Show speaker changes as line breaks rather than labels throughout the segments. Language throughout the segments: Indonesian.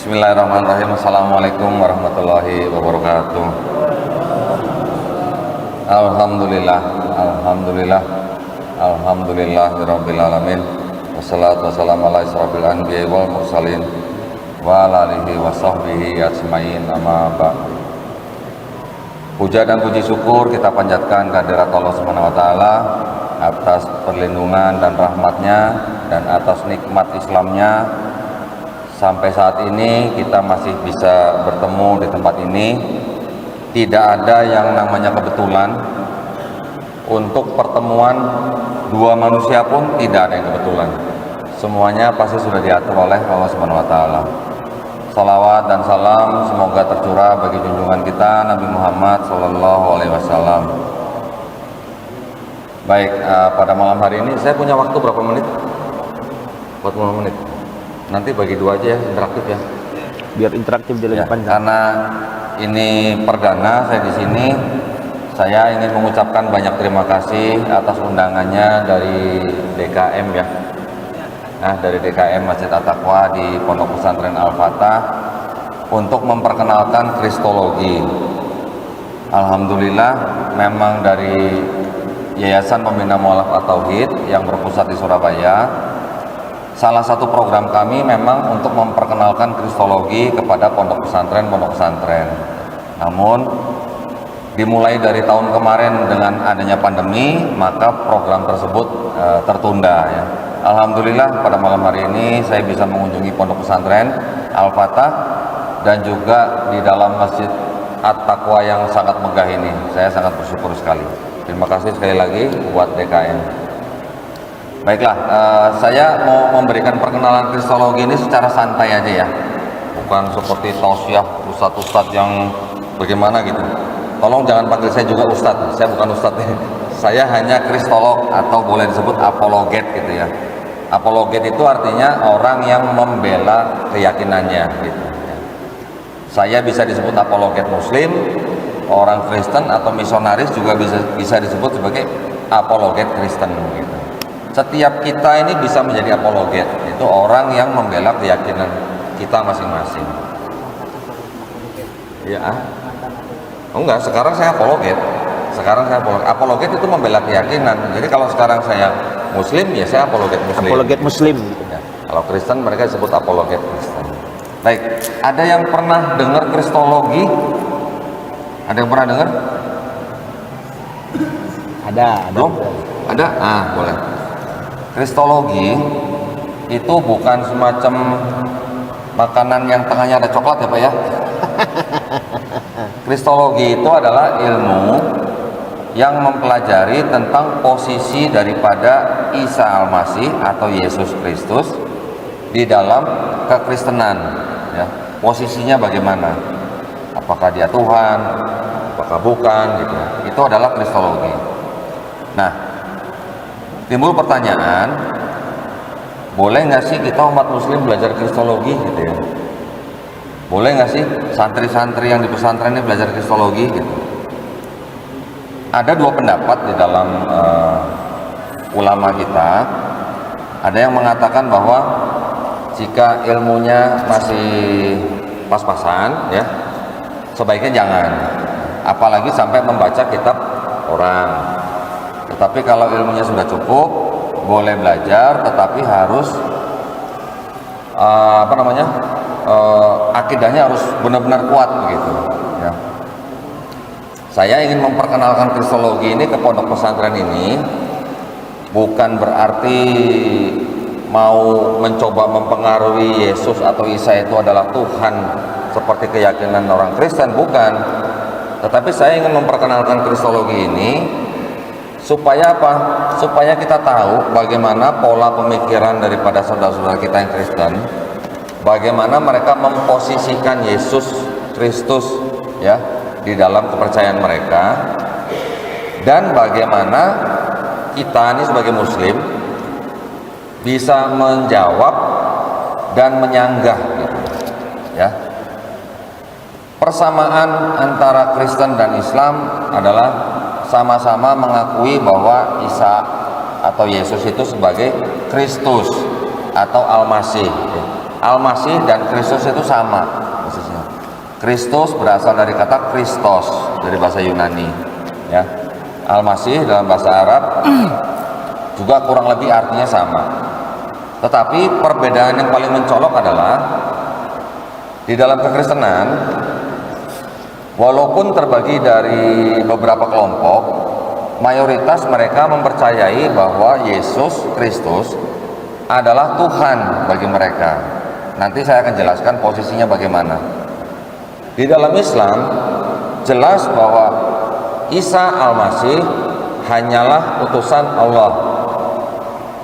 Bismillahirrahmanirrahim. Assalamualaikum warahmatullahi wabarakatuh. Alhamdulillah, alhamdulillah, alhamdulillahirabbil alamin. Wassalatu wassalamu ala asyrofil anbiya'i wal mursalin wa ala alihi wa sahbihi ajmain, amma ba'du. Puja dan puji syukur kita panjatkan kehadirat Allah Subhanahu wa taala atas perlindungan dan rahmatnya dan atas nikmat Islamnya. Sampai saat ini kita masih bisa bertemu di tempat ini. Tidak ada yang namanya kebetulan. Untuk pertemuan dua manusia pun tidak ada yang kebetulan. Semuanya pasti sudah diatur oleh Allah Subhanahu wa taala. Salawat dan salam semoga tercurah bagi junjungan kita Nabi Muhammad sallallahu alaihi wasallam. Baik, pada malam hari ini saya punya waktu berapa menit? 40 menit. Nanti bagi dua aja ya, interaktif ya.
Biar interaktif jadi lebih panjang.
Karena ini perdana saya di sini, saya ingin mengucapkan banyak terima kasih atas undangannya dari DKM ya. Nah, dari DKM Masjid At-Taqwa di Pondok Pesantren Al-Fatah untuk memperkenalkan kristologi. Alhamdulillah, memang dari Yayasan Pembina Mualaf At-Tauhid yang berpusat di Surabaya, salah satu program kami memang untuk memperkenalkan kristologi kepada pondok pesantren. Namun dimulai dari tahun kemarin dengan adanya pandemi, maka program tersebut tertunda ya. Alhamdulillah pada malam hari ini saya bisa mengunjungi pondok pesantren Al-Fatah dan juga di dalam Masjid At-Taqwa yang sangat megah ini. Saya sangat bersyukur sekali. Terima kasih sekali lagi buat DKM. Baiklah, saya mau memberikan perkenalan kristologi ini secara santai aja ya, bukan seperti tausiah ustadz-ustadz yang bagaimana gitu. Tolong jangan panggil saya juga ustadz, saya bukan ustadz. Saya hanya kristolog atau boleh disebut apologet gitu ya. Apologet itu artinya orang yang membela keyakinannya gitu. Saya bisa disebut apologet Muslim, orang Kristen atau misionaris juga bisa disebut sebagai apologet Kristen gitu. Setiap kita ini bisa menjadi apologet, itu orang yang membela keyakinan kita masing-masing. Ya, oh enggak, sekarang saya apologet. Apologet itu membela keyakinan. Jadi kalau sekarang saya Muslim, ya saya apologet Muslim.
Apologet Muslim.
Ya, kalau Kristen mereka disebut apologet Kristen. Baik, ada yang pernah dengar kristologi? Ada yang pernah dengar?
Ada.
Belum? Ada? Boleh. Kristologi itu bukan semacam makanan yang tengahnya ada coklat ya Pak ya. Kristologi itu adalah ilmu yang mempelajari tentang posisi daripada Isa Al-Masih atau Yesus Kristus di dalam kekristenan ya. Posisinya bagaimana? Apakah dia Tuhan? Apakah bukan gitu. Itu adalah kristologi. Nah, timbul pertanyaan, boleh nggak sih kita umat Muslim belajar kristologi gitu ya? Boleh nggak sih santri-santri yang di pesantren ini belajar kristologi gitu? Ada dua pendapat di dalam ulama kita. Ada yang mengatakan bahwa jika ilmunya masih pas-pasan ya, sebaiknya jangan, apalagi sampai membaca kitab orang. Tetapi kalau ilmunya sudah cukup, boleh belajar, tetapi harus akidahnya harus benar-benar kuat begitu. Ya. Saya ingin memperkenalkan kristologi ini ke pondok pesantren ini, bukan berarti mau mencoba mempengaruhi Yesus atau Isa itu adalah Tuhan seperti keyakinan orang Kristen, bukan. Tetapi saya ingin memperkenalkan kristologi ini supaya apa? Supaya kita tahu bagaimana pola pemikiran daripada saudara-saudara kita yang Kristen, bagaimana mereka memposisikan Yesus Kristus ya di dalam kepercayaan mereka, dan bagaimana kita ini sebagai Muslim bisa menjawab dan menyanggah gitu ya. Persamaan antara Kristen dan Islam adalah sama-sama mengakui bahwa Isa atau Yesus itu sebagai Kristus atau Al-Masih. Al-Masih dan Kristus itu sama posisinya. Kristus berasal dari kata Kristos dari bahasa Yunani, ya. Al-Masih dalam bahasa Arab juga kurang lebih artinya sama. Tetapi perbedaan yang paling mencolok adalah di dalam kekristenan, walaupun terbagi dari beberapa kelompok, mayoritas mereka mempercayai bahwa Yesus Kristus adalah Tuhan bagi mereka. Nanti saya akan jelaskan posisinya bagaimana. Di dalam Islam jelas bahwa Isa Al-Masih hanyalah utusan Allah.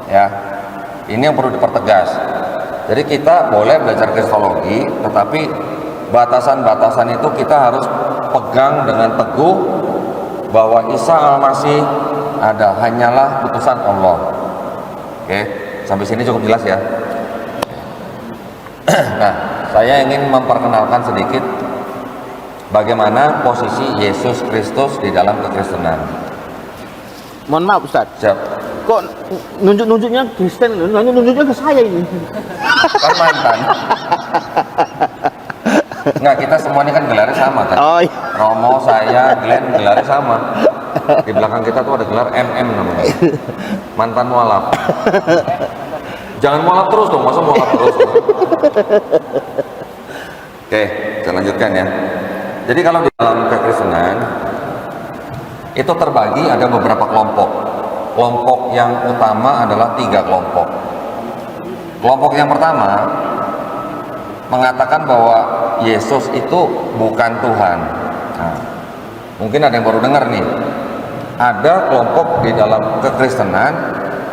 Ya. Ini yang perlu dipertegas. Jadi kita boleh belajar kristologi, tetapi batasan-batasan itu kita harus pegang dengan teguh bahwa Isa Al-Masih hanyalah utusan Allah. Oke, sampai sini cukup jelas ya. Nah, saya ingin memperkenalkan sedikit bagaimana posisi Yesus Kristus di dalam kekristenan.
Mohon maaf Ustaz.
Siap.
Kok nunjuk-nunjuknya Kristen, nunjuk-nunjuknya ke saya ini.
Kan mantan. Enggak, kita semua ini kan gelarnya sama kan.
Oh iya.
Romo, saya, Glenn gelarnya sama. Di belakang kita tuh ada gelar MM namanya. Mantan mualaf. Jangan mualaf terus dong, masa mualaf terus. Oke, saya lanjutkan ya. Jadi kalau di dalam kekristenan itu terbagi ada beberapa kelompok. Kelompok yang utama adalah 3 kelompok. Kelompok yang pertama mengatakan bahwa Yesus itu bukan Tuhan. Nah, mungkin ada yang baru dengar nih. Ada kelompok di dalam kekristenan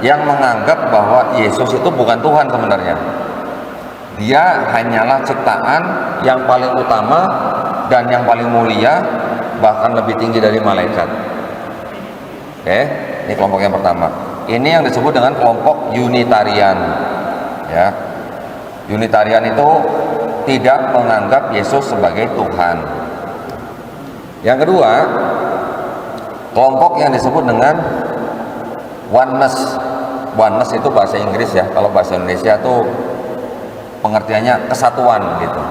yang menganggap bahwa Yesus itu bukan Tuhan sebenarnya. Dia hanyalah ciptaan yang paling utama dan yang paling mulia, bahkan lebih tinggi dari malaikat. Oke, ini kelompok yang pertama. Ini yang disebut dengan kelompok Unitarian. Ya, Unitarian itu tidak menganggap Yesus sebagai Tuhan. Yang kedua, kelompok yang disebut dengan Oneness. Oneness itu bahasa Inggris ya. Kalau bahasa Indonesia itu pengertiannya kesatuan gitu.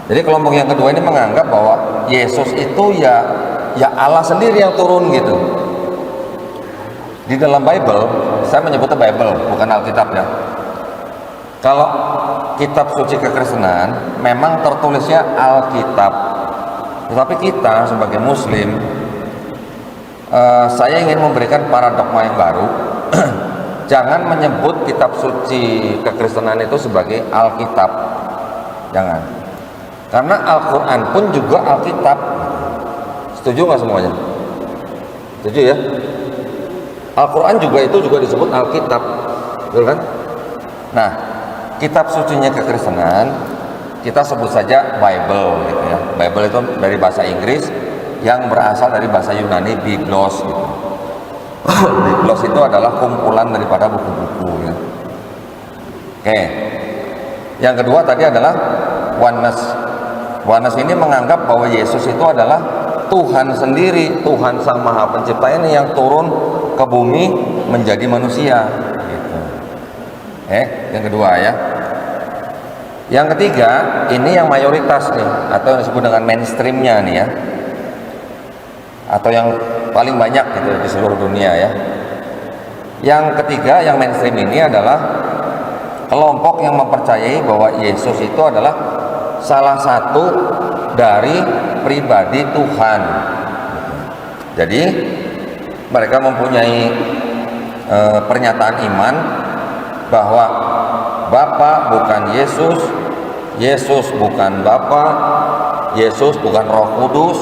Jadi kelompok yang kedua ini menganggap bahwa Yesus itu ya Allah sendiri yang turun gitu. Di dalam Bible, saya menyebutnya Bible, bukan Alkitab ya. Kalau kitab suci kekristenan memang tertulisnya Alkitab. Tetapi kita sebagai Muslim, saya ingin memberikan paradigma yang baru. Jangan menyebut kitab suci kekristenan itu sebagai Alkitab. Jangan. Karena Al-Quran pun juga Alkitab. Setuju nggak semuanya? Setuju ya? Al-Quran juga itu juga disebut Alkitab, betul kan? Nah, kitab sucinya kekristenan kita sebut saja Bible gitu ya. Bible itu dari bahasa Inggris yang berasal dari bahasa Yunani Biblos gitu. Biblos itu adalah kumpulan daripada buku-buku ya. Oke. Yang kedua tadi adalah Oneness. Oneness ini menganggap bahwa Yesus itu adalah Tuhan sendiri, Tuhan Sang Maha Pencipta ini yang turun ke bumi menjadi manusia gitu. Yang kedua ya. Yang ketiga, ini yang mayoritas nih, atau yang disebut dengan mainstreamnya nih ya, atau yang paling banyak gitu di seluruh dunia ya. Yang ketiga, yang mainstream ini adalah kelompok yang mempercayai bahwa Yesus itu adalah salah satu dari pribadi Tuhan. Jadi mereka mempunyai pernyataan iman bahwa Bapa bukan Yesus, Yesus bukan Bapa, Yesus bukan Roh Kudus,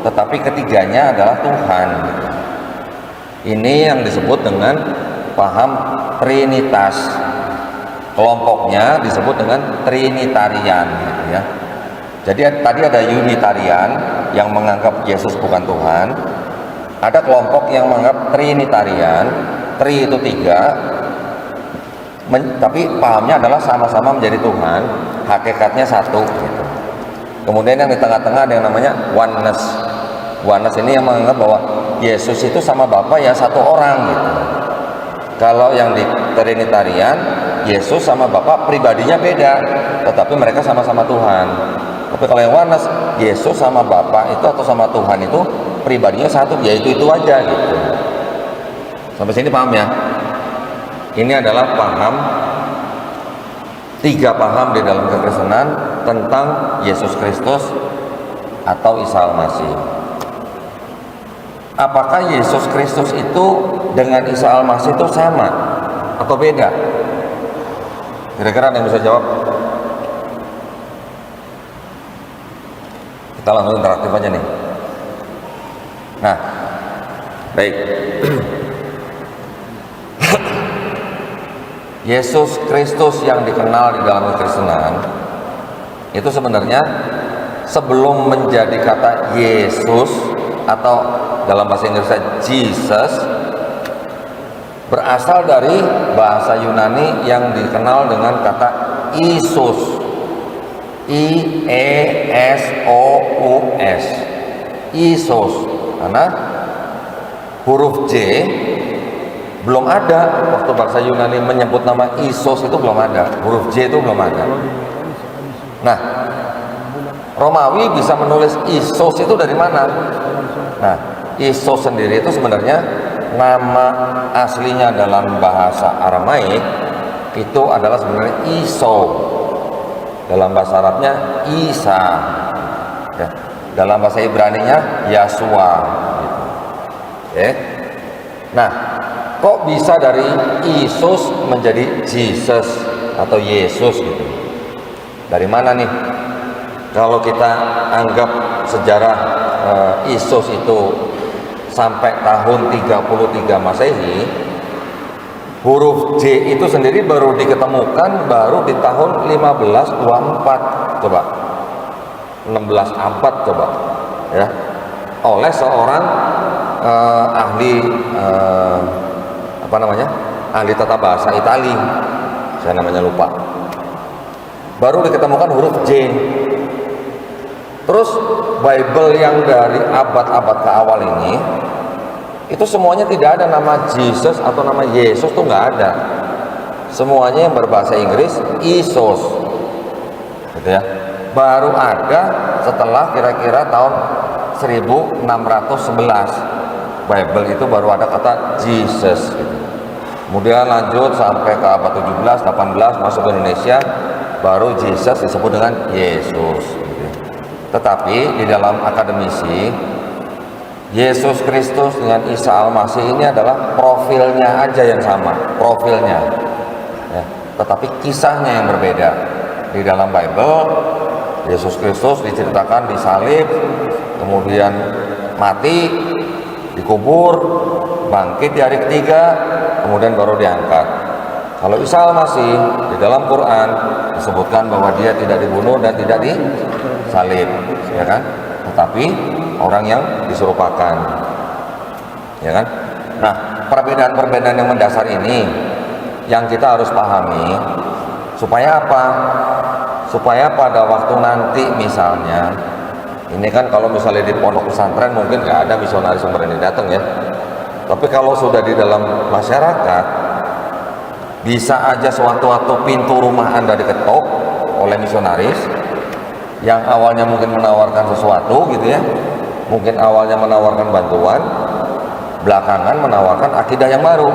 tetapi ketiganya adalah Tuhan. Ini yang disebut dengan paham Trinitas. Kelompoknya disebut dengan Trinitarian gitu ya. Jadi tadi ada Unitarian yang menganggap Yesus bukan Tuhan. Ada kelompok yang menganggap Trinitarian, Tri itu 3, tapi pahamnya adalah sama-sama menjadi Tuhan, hakikatnya satu gitu. Kemudian yang di tengah-tengah ada yang namanya Oneness. Oneness ini yang menganggap bahwa Yesus itu sama Bapa ya satu orang gitu. Kalau yang di Trinitarian Yesus sama Bapa pribadinya beda, tetapi mereka sama-sama Tuhan. Tapi kalau yang oneness, Yesus sama Bapa itu atau sama Tuhan itu pribadinya satu, yaitu itu aja gitu. Sampai sini paham ya? Ini adalah tiga paham di dalam kekristenan tentang Yesus Kristus atau Isa Al-Masih. Apakah Yesus Kristus itu dengan Isa Al-Masih itu sama atau beda? Kira-kira ada yang bisa jawab? Kita langsung interaktif aja nih. Nah, baik. Yesus Kristus yang dikenal di dalam kekristenan itu sebenarnya sebelum menjadi kata Yesus atau dalam bahasa Inggrisnya Jesus, berasal dari bahasa Yunani yang dikenal dengan kata Isus, I-E-S-O-U-S, Isus, karena huruf J belum ada waktu bahasa Yunani menyebut nama Isus, itu belum ada, huruf J itu belum ada. Nah, Romawi bisa menulis Isus itu dari mana? Nah, Isus sendiri itu sebenarnya nama aslinya dalam bahasa Aramaik itu adalah sebenarnya Iso. Dalam bahasa Arabnya Isa, ya. Dalam bahasa Ibraninya Yasua gitu. Oke. Nah, kok bisa dari Isus menjadi Jesus atau Yesus gitu? Dari mana nih? Kalau kita anggap sejarah Isus itu sampai tahun 33 Masehi, huruf J itu sendiri baru diketemukan baru di tahun 1524, coba 16 abad coba ya, oleh seorang ahli ahli tata bahasa Itali, saya namanya lupa, baru diketemukan huruf J. Terus Bible yang dari abad-abad ke awal ini itu semuanya tidak ada nama Jesus atau nama Yesus, tuh nggak ada, semuanya yang berbahasa Inggris Isus gitu ya. Baru ada setelah kira-kira tahun 1611 Bible itu baru ada kata Jesus gitu. Kemudian lanjut sampai ke abad 17, 18 masuk ke Indonesia, baru Jesus disebut dengan Yesus gitu. Tetapi di dalam akademisi, Yesus Kristus dengan Isa Al-Masih ini adalah profilnya aja yang sama, profilnya ya. Tetapi kisahnya yang berbeda. Di dalam Bible, Yesus Kristus diceritakan disalib, kemudian mati, dikubur, bangkit di hari ketiga, kemudian baru diangkat. Kalau Isa Al-Masih di dalam Quran disebutkan bahwa dia tidak dibunuh dan tidak disalib, ya kan? Tetapi orang yang diserupakan, ya kan? Nah, perbedaan-perbedaan yang mendasar ini yang kita harus pahami supaya apa? Supaya pada waktu nanti misalnya, ini kan kalau misalnya di pondok pesantren mungkin nggak ada misionaris yang berani datang ya, tapi kalau sudah di dalam masyarakat, bisa aja suatu-waktu pintu rumah Anda diketok oleh misionaris yang awalnya mungkin menawarkan sesuatu gitu ya, mungkin awalnya menawarkan bantuan, belakangan menawarkan akidah yang baru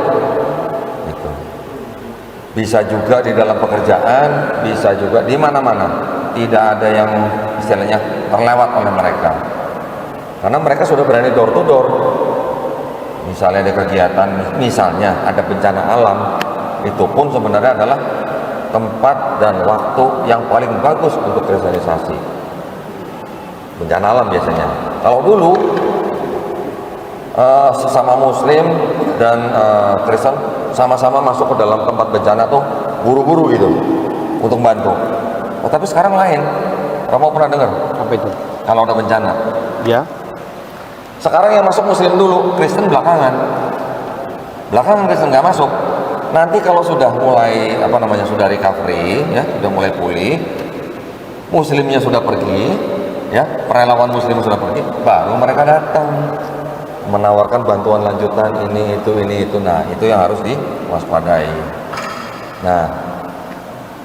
gitu. Bisa juga di dalam pekerjaan, bisa juga di mana-mana, tidak ada yang istilahnya terlewat oleh mereka, karena mereka sudah berani door to door. Misalnya ada kegiatan, misalnya ada bencana alam, itu pun sebenarnya adalah tempat dan waktu yang paling bagus untuk kristenisasi. Bencana alam biasanya. Kalau dulu sesama Muslim dan Kristen sama-sama masuk ke dalam tempat bencana tuh buru-buru gitu untuk bantu. Tapi sekarang lain. Kamu pernah dengar?
Apa itu?
Kalau ada bencana.
Ya.
Sekarang yang masuk Muslim dulu, Kristen belakangan. Belakangan Kristen nggak masuk. Nanti kalau sudah mulai sudah recovery ya, sudah mulai pulih, Muslimnya sudah pergi, ya, relawan Muslim sudah pergi, baru mereka datang menawarkan bantuan lanjutan ini itu. Nah, itu yang harus diwaspadai. Nah,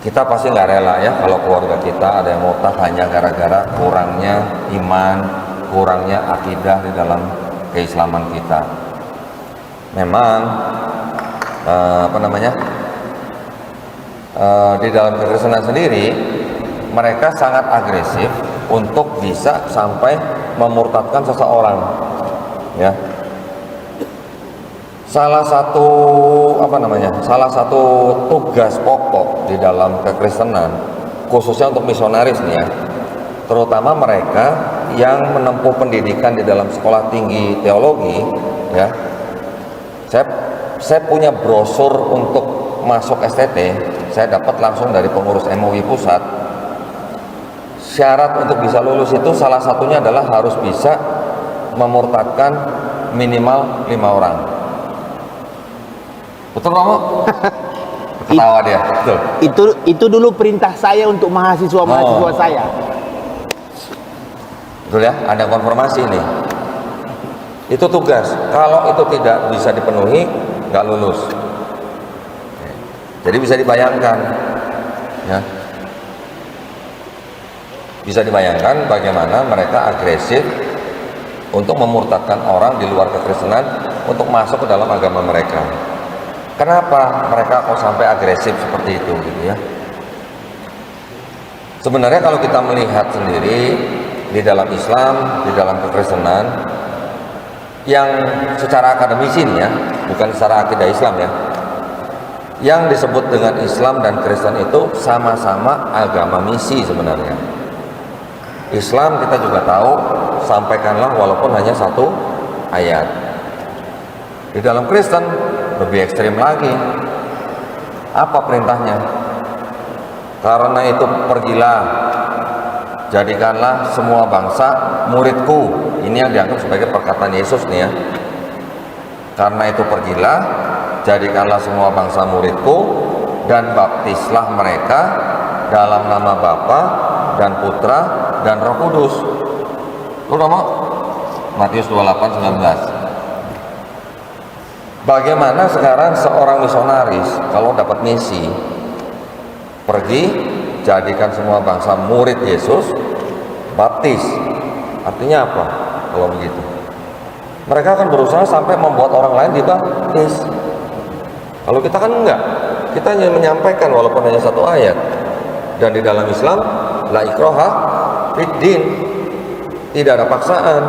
kita pasti nggak rela ya kalau keluarga kita ada yang murtad hanya gara-gara kurangnya iman, kurangnya akidah di dalam keislaman kita. Memang di dalam kekristenan sendiri mereka sangat agresif untuk bisa sampai memurtadkan seseorang, ya. Salah satu tugas pokok di dalam kekristenan, khususnya untuk misionaris nih ya, terutama mereka yang menempuh pendidikan di dalam sekolah tinggi teologi, ya. Saya punya brosur untuk masuk STT, saya dapat langsung dari pengurus MUI pusat. Syarat untuk bisa lulus itu salah satunya adalah harus bisa memurtadkan minimal 5 orang. Betul kamu? Ketawa dia. Betul.
Itu dulu perintah saya untuk mahasiswa saya.
Betul ya, ada konfirmasi nih. Itu tugas. Kalau itu tidak bisa dipenuhi, nggak lulus. Jadi bisa dibayangkan, ya. Bisa dibayangkan bagaimana mereka agresif untuk memurtadkan orang di luar kekristenan untuk masuk ke dalam agama mereka. Kenapa mereka kok sampai agresif seperti itu, gitu ya? Sebenarnya kalau kita melihat sendiri di dalam Islam, di dalam kekristenan, yang secara akademisi nih ya, bukan secara akidah Islam ya, yang disebut dengan Islam dan Kristen itu sama-sama agama misi sebenarnya. Islam kita juga tahu, sampaikanlah walaupun hanya satu ayat. Di dalam Kristen lebih ekstrim lagi. Apa perintahnya? Karena itu pergilah, jadikanlah semua bangsa muridku. Ini yang dianggap sebagai perkataan Yesus nih ya. Karena itu pergilah, jadikanlah semua bangsa muridku dan baptislah mereka dalam nama Bapa dan Putra dan Roh Kudus. Lu nama Matius 28:19. Bagaimana sekarang seorang misionaris kalau dapat misi pergi jadikan semua bangsa murid Yesus, baptis. Artinya apa kalau begitu? Mereka akan berusaha sampai membuat orang lain dibaptis. Kalau kita kan enggak, kita hanya menyampaikan walaupun hanya satu ayat. Dan di dalam Islam, la ikraha fiddin, tidak ada paksaan,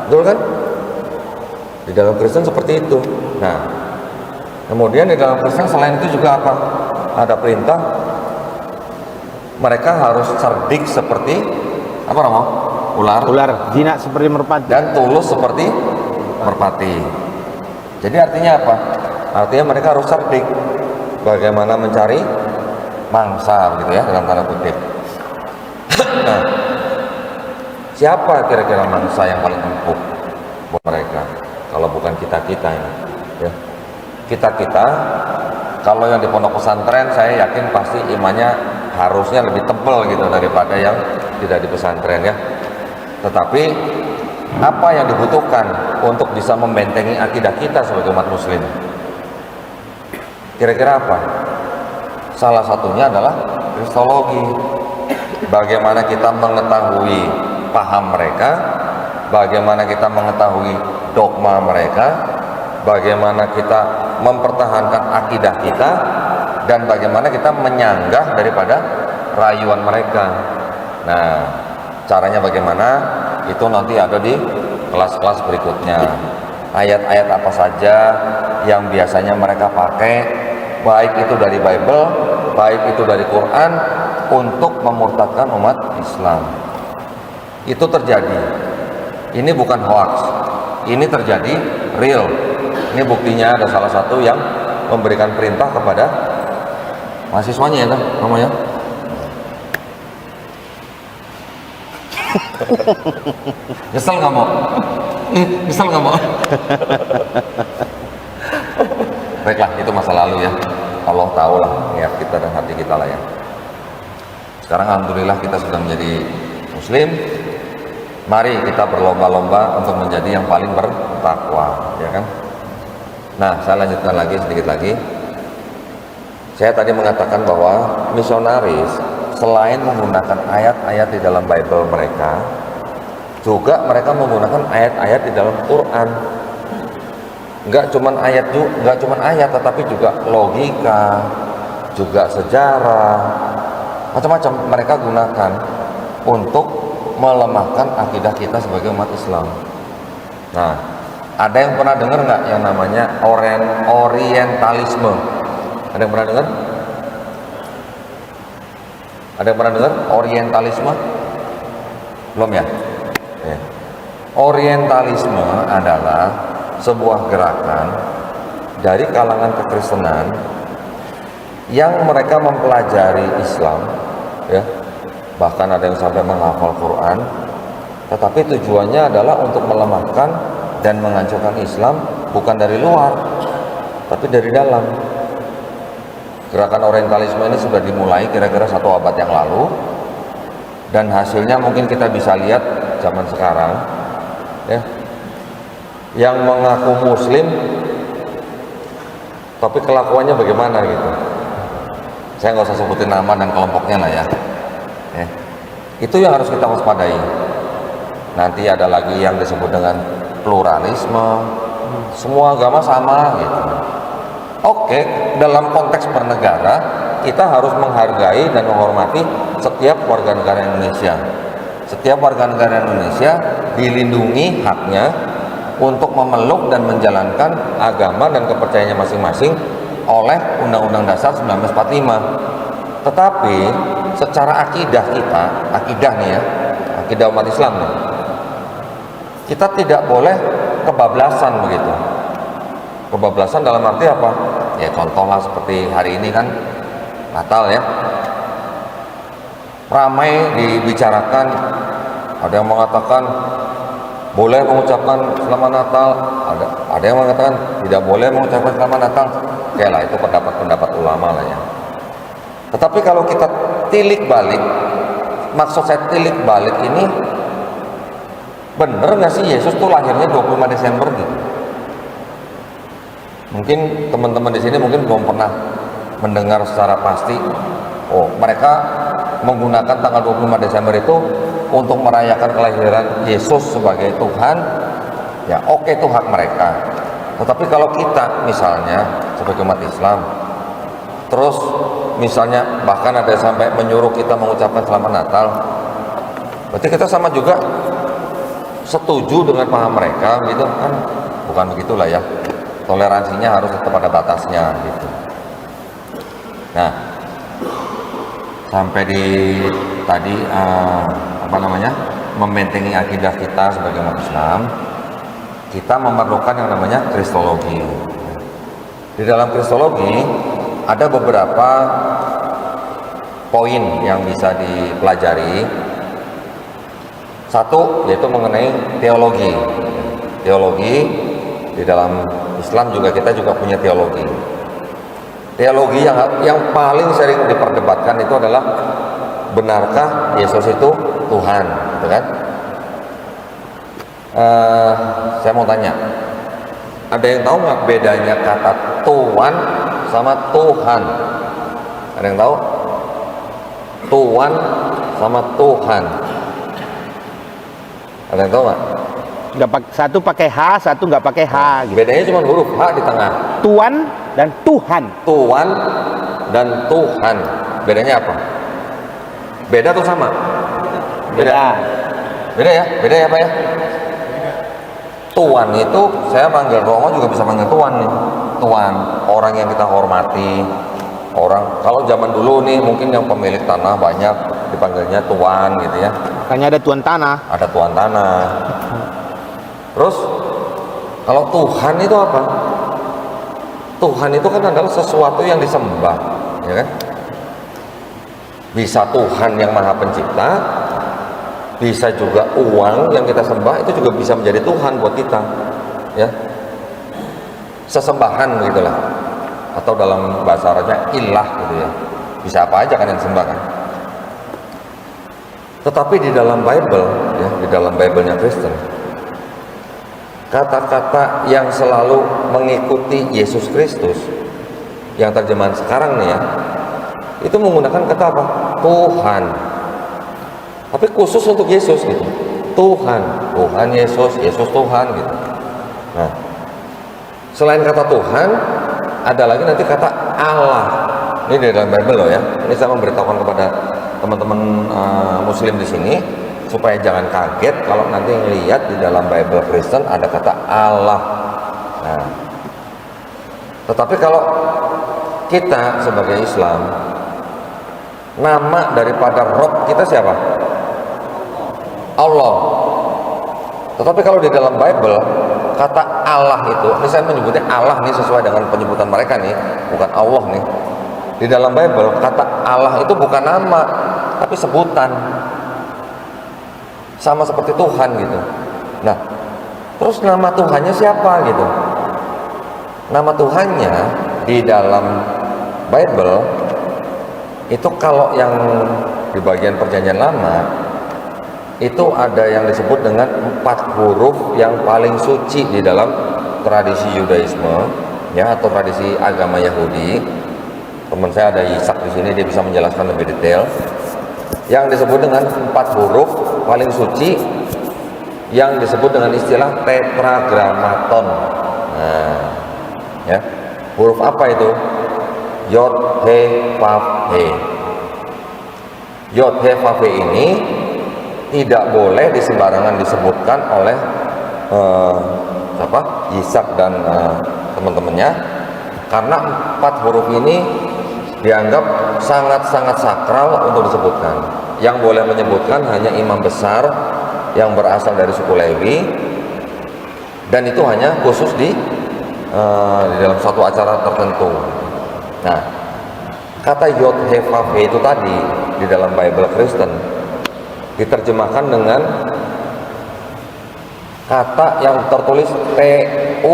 betul kan? Di dalam Kristen seperti itu. Nah, kemudian di dalam Kristen selain itu juga apa? Ada perintah mereka harus cerdik seperti apa namanya? Ular,
jinak seperti merpati,
dan tulus seperti merpati. Jadi artinya apa? Artinya mereka harus cerdik bagaimana mencari mangsa, gitu ya, dalam tanda kutip. Nah, siapa kira-kira mangsa yang paling empuk buat mereka? Kalau bukan kita-kita ini, ya. Kita-kita, kalau yang di pondok pesantren, saya yakin pasti imannya harusnya lebih tebal gitu daripada yang tidak di pesantren ya. Tetapi apa yang dibutuhkan untuk bisa membentengi akidah kita sebagai umat muslim? Kira-kira apa? Salah satunya adalah kristologi. Bagaimana kita mengetahui paham mereka, bagaimana kita mengetahui dogma mereka, bagaimana kita mempertahankan akidah kita, dan bagaimana kita menyanggah daripada rayuan mereka. Nah, caranya bagaimana? Itu nanti ada di kelas-kelas berikutnya. Ayat-ayat apa saja yang biasanya mereka pakai, baik itu dari Bible, baik itu dari Quran, untuk memurtadkan umat Islam. Itu terjadi. Ini bukan hoax. Ini terjadi real. Ini buktinya ada salah satu yang memberikan perintah kepada mahasiswanya ya, namanya. Nyesel nggak mau? Nyesel nggak mau? Baiklah, itu masa lalu ya. Allah tahu lah niat kita dan hati kita lah ya. Sekarang alhamdulillah kita sudah menjadi muslim. Mari kita berlomba-lomba untuk menjadi yang paling bertakwa, ya kan? Nah, saya lanjutkan lagi sedikit lagi. Saya tadi mengatakan bahwa misionaris selain menggunakan ayat-ayat di dalam Bible mereka, juga mereka menggunakan ayat-ayat di dalam Quran. Nggak cuman ayat, tetapi juga logika, juga sejarah, macam-macam mereka gunakan untuk melemahkan akidah kita sebagai umat Islam. Nah, ada yang pernah dengar nggak yang namanya Orientalisme? Ada yang pernah dengar? Ada yang pernah dengar Orientalisme? Belum ya? Ya. Orientalisme adalah sebuah gerakan dari kalangan kekristenan yang mereka mempelajari Islam, ya, bahkan ada yang sampai menghafal Quran, tetapi tujuannya adalah untuk melemahkan dan menghancurkan Islam bukan dari luar, tapi dari dalam. Gerakan Orientalisme ini sudah dimulai kira-kira 1 abad yang lalu, dan hasilnya mungkin kita bisa lihat zaman sekarang, ya, yang mengaku Muslim tapi kelakuannya bagaimana gitu. Saya nggak usah sebutin nama dan kelompoknya lah ya. Itu yang harus kita waspadai. Nanti ada lagi yang disebut dengan pluralisme, semua agama sama gitu. Oke, dalam konteks bernegara kita harus menghargai dan menghormati setiap warga negara Indonesia. Setiap warga negara Indonesia dilindungi haknya untuk memeluk dan menjalankan agama dan kepercayaannya masing-masing oleh Undang-Undang Dasar 1945. Tetapi secara akidah kita, akidah nih ya, akidah umat Islam nih, kita tidak boleh kebablasan begitu. Kebablasan dalam arti apa? Ya contohlah seperti hari ini kan Natal ya, ramai dibicarakan, ada yang mengatakan boleh mengucapkan selamat Natal, ada yang mengatakan tidak boleh mengucapkan selamat Natal. Oke lah, itu pendapat ulama lah ya. Tetapi kalau kita tilik balik, maksud saya tilik balik ini, bener nggak sih Yesus tuh lahirnya 25 Desember gitu? Mungkin teman-teman di sini mungkin belum pernah mendengar secara pasti, oh mereka menggunakan tanggal 25 Desember itu untuk merayakan kelahiran Yesus sebagai Tuhan. Ya oke, itu hak mereka. Tetapi kalau kita misalnya sebagai umat Islam, terus misalnya bahkan ada sampai menyuruh kita mengucapkan selamat Natal, berarti kita sama juga setuju dengan paham mereka gitu kan? Bukan begitulah ya. Toleransinya harus tetap ada batasnya gitu. Nah, sampai di tadi membentengi akidah kita sebagai umat Islam, kita memerlukan yang namanya kristologi. Di dalam kristologi ada beberapa poin yang bisa dipelajari. Satu yaitu mengenai teologi. Teologi di dalam Islam juga kita juga punya teologi. Teologi yang paling sering diperdebatkan itu adalah benarkah Yesus itu Tuhan, gitu kan? Saya mau tanya, ada yang tahu nggak bedanya kata Tuhan sama Tuhan? Ada yang tahu? Tuhan sama Tuhan. Ada yang tahu nggak?
Satu pakai H, satu nggak pakai H. Gitu.
Bedanya cuma huruf H di tengah.
Tuan dan Tuhan.
Tuhan dan Tuhan. Bedanya apa? Beda atau sama?
Beda.
Beda ya? Beda ya Pak ya? Tuan itu, saya panggil Romo juga bisa panggil Tuan nih. Tuan, orang yang kita hormati. Orang, kalau zaman dulu nih mungkin yang pemilik tanah banyak dipanggilnya Tuan gitu ya.
Makanya ada Tuan Tanah.
Ada Tuan Tanah. Terus kalau Tuhan itu apa? Tuhan itu kan adalah sesuatu yang disembah, ya kan? Bisa Tuhan yang Maha Pencipta, bisa juga uang yang kita sembah itu juga bisa menjadi Tuhan buat kita, ya. Sesembahan gitulah, atau dalam bahasa Arabnya ilah gitu ya. Bisa apa aja kan yang disembah kan? Tetapi di dalam Bible, ya, di dalam Bible-nya Kristen, kata-kata yang selalu mengikuti Yesus Kristus yang terjemahan sekarang nih ya, itu menggunakan kata apa? Tuhan. Tapi khusus untuk Yesus gitu. Tuhan, Tuhan Yesus, Yesus Tuhan gitu. Nah, selain kata Tuhan, ada lagi nanti kata Allah. Ini di dalam Bible loh ya. Ini saya memberitahukan kepada teman-teman Muslim di sini supaya jangan kaget kalau nanti ngelihat di dalam Bible Kristen ada kata Allah. Nah, tetapi kalau kita sebagai Islam, nama daripada Rob kita siapa? Allah. Tetapi kalau di dalam Bible kata Allah itu, ini saya menyebutnya Allah nih sesuai dengan penyebutan mereka nih, bukan Allah nih. Di dalam Bible kata Allah itu bukan nama, tapi sebutan. Sama seperti Tuhan gitu. Nah, terus nama Tuhannya siapa gitu? Nama Tuhannya di dalam Bible itu kalau yang di bagian Perjanjian Lama itu ada yang disebut dengan 4 huruf yang paling suci di dalam tradisi Yudaisme ya, atau tradisi agama Yahudi. Teman saya ada Ishak di sini, dia bisa menjelaskan lebih detail. Yang disebut dengan 4 huruf paling suci yang disebut dengan istilah tetragrammaton. Nah, ya. Huruf apa itu? Yod, He, Vav, He. Yod, He, Vav, He ini tidak boleh disembarangan disebutkan oleh Ishak dan teman-temannya, karena 4 huruf ini dianggap sangat-sangat sakral untuk disebutkan. Yang boleh menyebutkan hanya imam besar yang berasal dari suku Lewi, dan itu hanya khusus di dalam suatu acara tertentu. Nah, kata Yod, He, Vav, He itu tadi di dalam Bible Kristen diterjemahkan dengan kata yang tertulis T-U-H-A-N,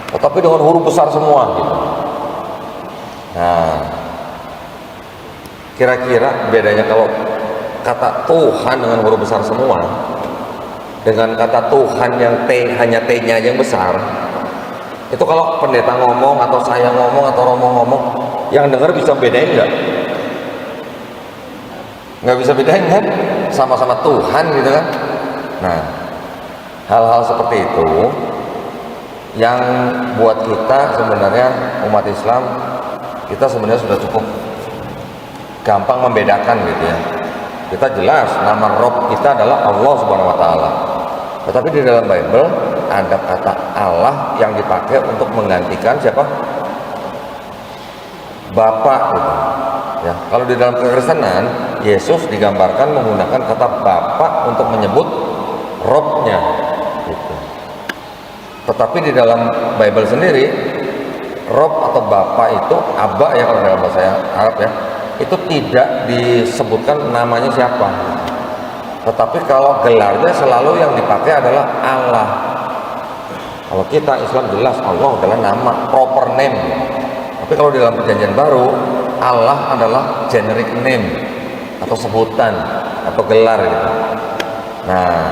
tetapi dengan huruf besar semua gitu. Nah, kira-kira bedanya kalau kata Tuhan dengan huruf besar semua dengan kata Tuhan yang T, hanya T-nya yang besar, itu kalau pendeta ngomong atau saya ngomong atau Romo ngomong, yang dengar bisa bedain nggak? Nggak bisa bedain kan? Sama-sama Tuhan gitu kan. Nah, hal-hal seperti itu yang buat kita sebenarnya umat Islam, kita sebenarnya sudah cukup gampang membedakan gitu ya. Kita jelas nama Rob kita adalah Allah Subhanahu wa taala. Tetapi di dalam Bible ada kata Allah yang dipakai untuk menggantikan siapa? Bapak gitu. Ya, kalau di dalam kekristenan Yesus digambarkan menggunakan kata Bapa untuk menyebut Robnya gitu. Tetapi di dalam Bible sendiri Rob atau Bapa itu Abba ya, kalau dalam bahasa Arab ya, itu tidak disebutkan namanya siapa. Tetapi kalau gelarnya selalu yang dipakai adalah Allah. Kalau kita Islam jelas Allah adalah nama, proper name. Tapi kalau di dalam Perjanjian Baru Allah adalah generic name atau sebutan atau gelar gitu. Nah,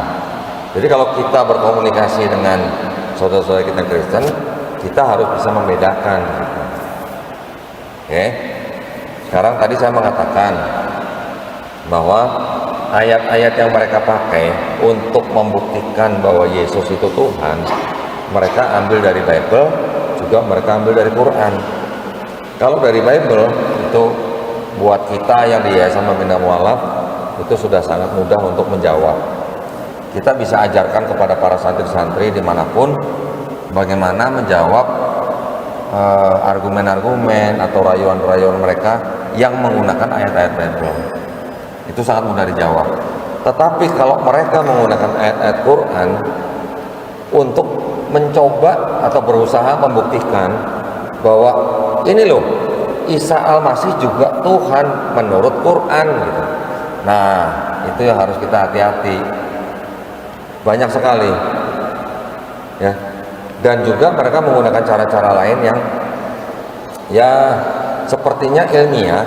jadi kalau kita berkomunikasi dengan saudara-saudara kita Kristen, kita harus bisa membedakan gitu. Oke. Sekarang tadi saya mengatakan bahwa ayat-ayat yang mereka pakai untuk membuktikan bahwa Yesus itu Tuhan, mereka ambil dari Bible, juga mereka ambil dari Quran. Kalau dari Bible itu buat kita yang di Yayasan Pembina Mualaf itu sudah sangat mudah untuk menjawab. Kita bisa ajarkan kepada para santri-santri dimanapun bagaimana menjawab argumen-argumen atau rayuan-rayuan mereka yang menggunakan ayat-ayat Bible. Itu sangat mudah dijawab. Tetapi kalau mereka menggunakan ayat-ayat Quran untuk mencoba atau berusaha membuktikan bahwa ini loh, Isa Al-Masih juga Tuhan menurut Quran gitu. Nah, itu yang harus kita hati-hati. Banyak sekali ya. Dan juga mereka menggunakan cara-cara lain yang ya sepertinya ilmiah,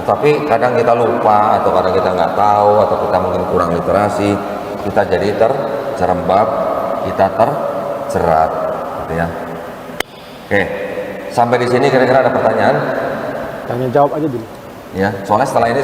tapi kadang kita lupa atau kadang kita nggak tahu atau kita mungkin kurang literasi, kita jadi terjerembab, kita terjerat gitu ya. Oke, sampai di sini kira-kira ada pertanyaan?
Tanya jawab aja dulu.
Ya, soalnya setelah ini